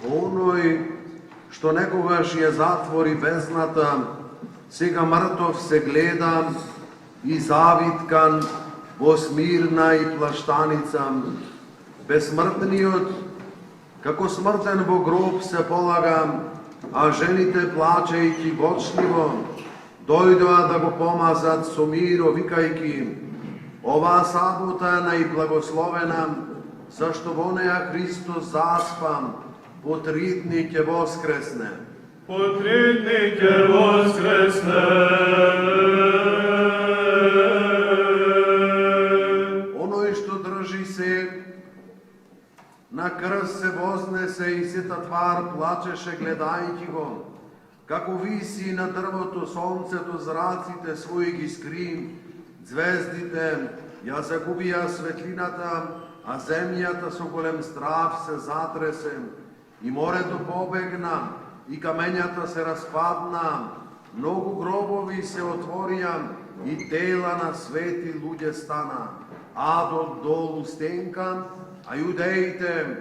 Оној што некогаш ја затвори везната, сега мртов се гледа и завиткан во Смирна и плаштаница. Безсмртниот, како смртен во гроб се полага, а жените плачејќи гочливо, дојдоа да го помазат со миро, викајќи: оваа сабота е најблагословена, зашто во неја Христос заспа, по 3 дни ќе воскресне. По 3 дни ќе воскресне. Оној што држи се, на крст се вознесе и сета твар плачеше гледајќи го, како виси на дрвото сонцето, зраците своји ги скри, звездите ја загубија светлината, а земјата со голем страв се затресе, и морето побегна, и камењата се распадна, многу гробови се отворија, и тела на свети луѓе стана. Адот долу стенка, а јудеите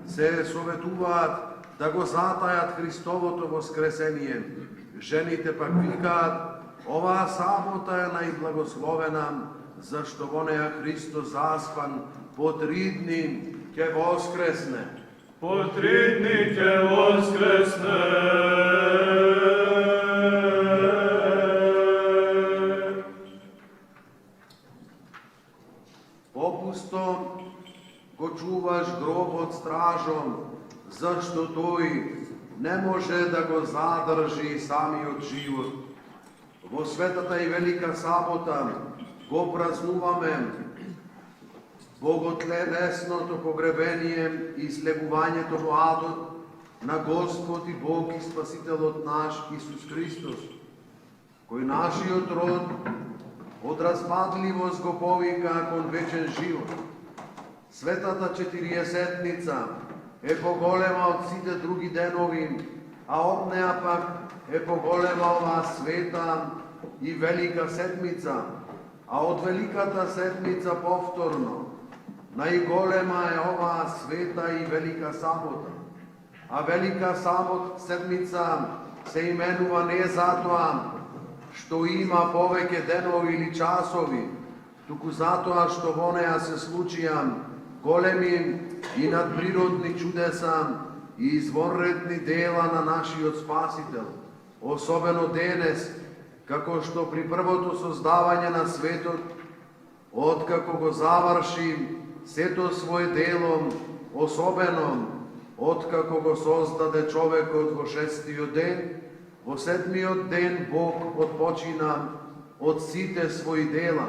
се советуваат да го затајат Христовото воскресение. Жените пак викаат: оваа сабота е најблагословена, зашто во неја Христос заспан, по 3 дни ќе воскресне. По 3 дни ќе воскресне. Попусто го чуваш гробот стражом, зашто тој не може да го задржи самиот живот. Во светата и велика сабота го празнуваме боготлесното погребение и слегувањето во адот на Господ и Бог и Спасителот наш Исус Христос, кој нашиот род од распадливост го повика кон вечен живот. Светата Четириесетница е поголема од сите други денови, а од неа пак е поголема оваа света и велика седмица, а од великата седмица повторно најголема е оваа света и велика сабота. А велика седмица се именува не затоа што има повеќе денови или часови, туку затоа што во неа се случија големи и надприродни чудеса и извонредни дела на нашиот Спасител, особено денес, како што при првото создавање на светот, откако го заврши сето своје дело, особено откако го создаде човекот во 6-тиот ден, во 7-миот ден Бог отпочина од сите своји дела,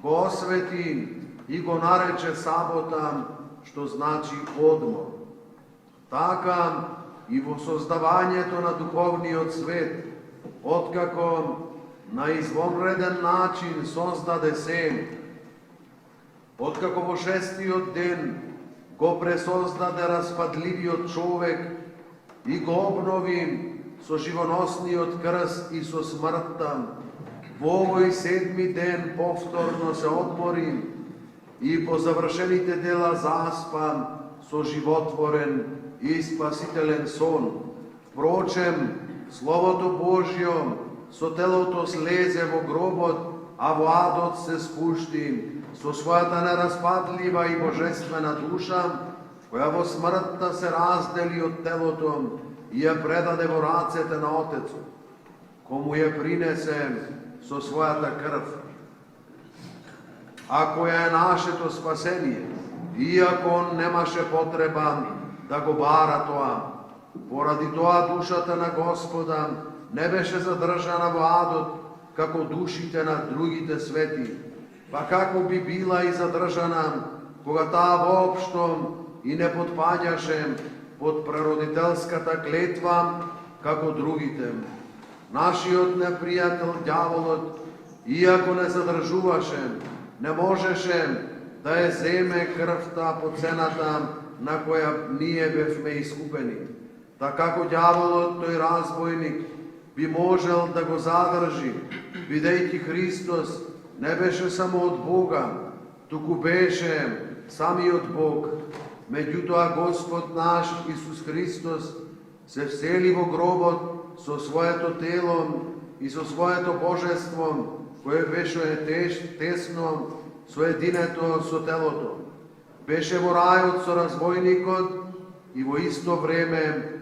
го освети и го нарече сабота, што значи одмор. Така и во создавањето на духовниот свет, откако на извонреден начин создаде се, откако во 6-тиот ден го пресоздаде распадливиот човек и го обнови со живоносниот крст и со смртта, во овој 7-ми ден повторно се одмори и по завршените дела заспа со животворен и спасителен сон. Впрочем, Словото Божјо со телото слезе во гробот, а во адот се спушти со својата нераспадлива и божествена душа, која во смртта се раздели од телото и ја предаде во рацете на Отецот, кому ја принесе со својата крв, а која е нашето спасение, иако он немаше потреба да го бара тоа. Поради тоа душата на Господа не беше задржана во адот, како душите на другите свети, па како би била и задржана, кога таа воопшто и не потпаѓаше под прародителската клетва, како другите. Нашиот непријател ѓаволот, иако не задржуваше, не можеше да ја земе крвта по цената на која ние бевме искупени. Така како ѓаволот, тој разбойник, би можел да го задржи, бидејќи Христос не беше само од Бога, туку беше самиот Бог. Меѓутоа Господ наш Исус Христос се всели во гробот со своето тело и со своето божество, кое беше тесно соединето со телото. Беше во рајот со разбойникот и во исто време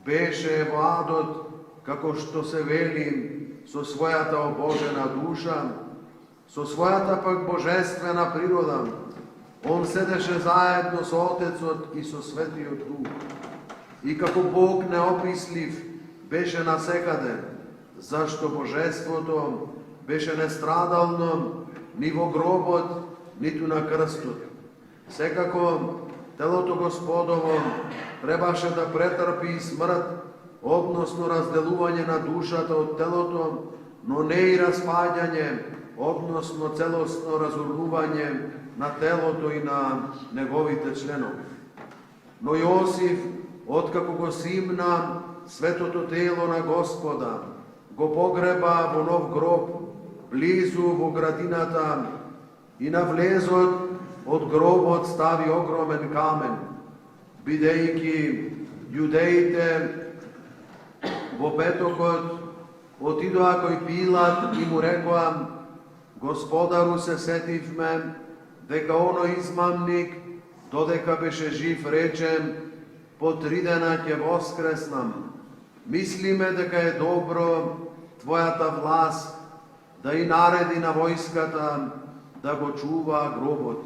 беше во адот, како што се вели, со својата обожена душа, со својата пак божествена природа. Он седеше заедно со Отецот и со Светиот Дух. И како Бог неопислив беше насекаде, зашто божеството беше нестрадално ни во гробот, ниту на крстот. Секако телото Господово требаше да претрпи смрт, односно разделување на душата од телото, но не и распаѓање, односно целосно разурнување на телото и на неговите членови. Но Јосиф, откако го симна светото тело на Господа, го погреба во нов гроб, близу во градината, и на влезот од гробот стави огромен камен, бидејќи јудеите во петокот отидоа кој Пилат и му рекоа: Господару, се сетивме дека оној измамник, додека беше жив, рече: по 3 дена ќе воскреснам. Мислиме дека е добро твојата власт да и нареди на војската да го чува гробот.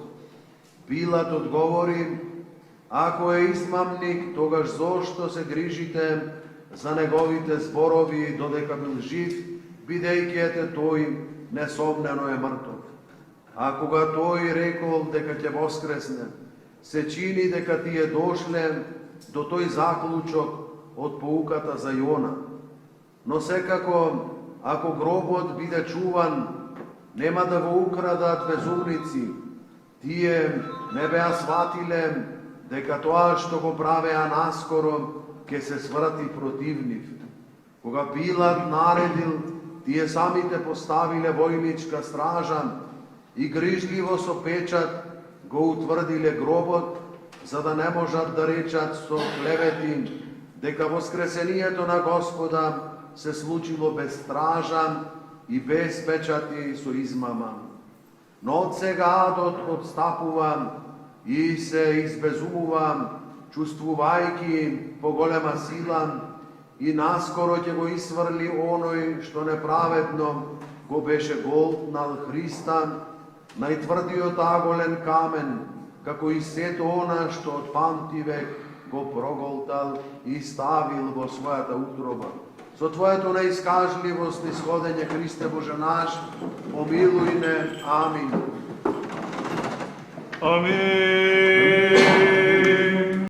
Пилат одговори: ако е измамник, тогаш зошто се грижите за неговите зборови додека бил жив, бидејќи ете тој несомнено е мртов. А кога тој рекол дека ќе воскресне, се чини дека тие дошле до тој заклучок од поуката за Јона. Но секако, ако гробот биде чуван, нема да го украдат безумници. Тие не беа сватиле дека тоа што го правеа наскоро ќе се сврати против нив. Кога Пилат наредил, тие самите поставиле војничка стража и грижливо со печат го утврдиле гробот, за да не можат да речат со клевети дека воскресението на Господа се случило без стража и без печати со измама. Но од сега адот отстапува и се избезумува, чувствувајќи поголема сила, и наскоро ќе го исврли оној што неправедно го беше голтнал Христа, најтврдиот аголен камен, како и сето она што од памтивек го проголтал и ставил во својата утроба. Со Твоето неискажливост и сходење, Христе Боже наш, помилуј не. Амин. Амин.